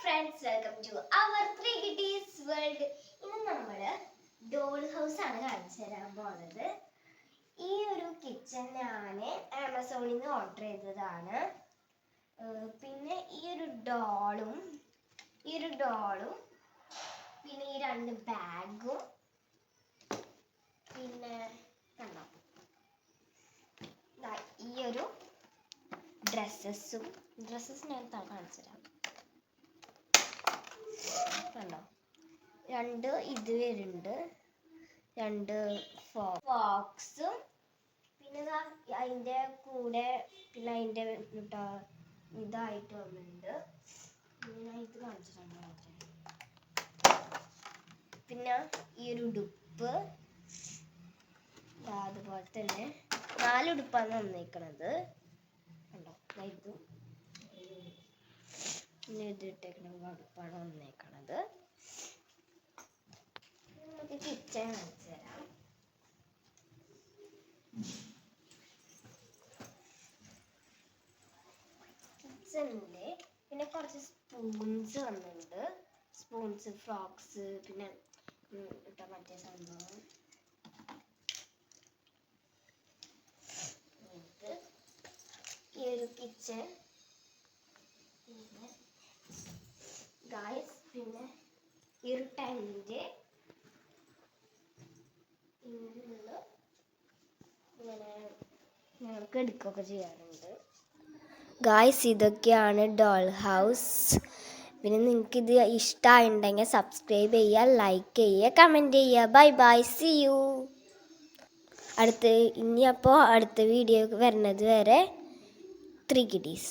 friends, welcome to our 3 Kitties World. ഇന്ന് നമ്മൾ doll house ആണ് കാണിച്ചു തരാൻ പോകുന്നത്. ഈ ഒരു കിച്ചൺ ഞാൻ ആമസോണിൽ നിന്ന് ഓർഡർ ചെയ്തതാണ്. പിന്നെ ഈ ഒരു ഡോളും പിന്നെ ഈ രണ്ട് ബാഗും പിന്നെ കണ്ടോ ഈ ഒരു ഡ്രസ്സസ് ഞാൻ കാണിച്ചു തരാം. കണ്ടോ രണ്ട് ഇത് വരുന്നുണ്ട്, രണ്ട് ഫോക്സും പിന്നെ അതിൻ്റെ കൂടെ പിന്നെ അതിൻ്റെ ഇതായിട്ട് വന്നിട്ടുണ്ട്. ഞാൻ ഇത് കാണിച്ചിട്ടുണ്ട്. പിന്നെ ഈ ഒരു ഉടുപ്പ് അതുപോലെ തന്നെ 4 ഉടുപ്പാണ് വന്നേക്കണത്. കണ്ടോ ഇതും പിന്നെ ഇത് ഇട്ടേക്കണ ഉടുപ്പാണ് വന്നേക്കണത്. നമുക്ക് കിച്ചൺ കാണിച്ചു തരാം. കിച്ചണില് പിന്നെ കുറച്ച് സ്പൂൺസ് വന്നിട്ടുണ്ട്. സ്പൂൺസ്, ഫ്രോക്സ്, പിന്നെ മറ്റേ സംഭവം ഈ ഒരു കിച്ചൺ. പിന്നെ ഗായ്സ് പിന്നെ ഈ ഒരു ടെന്റ് ഇങ്ങനെ ഞങ്ങൾക്ക് എടുക്കുകയൊക്കെ ചെയ്യാറുണ്ട്. ഗായ്സ് ഇതൊക്കെയാണ് ഡോൾ ഹൗസ്. പിന്നെ നിങ്ങൾക്ക് ഇത് ഇഷ്ടമായിട്ടുണ്ടെങ്കിൽ സബ്സ്ക്രൈബ് ചെയ്യുക, ലൈക്ക് ചെയ്യുക, കമൻറ്റ് ചെയ്യുക. Bye bye, see you. അടുത്ത വീഡിയോ വരുന്നത് വരെ 3 Kitties.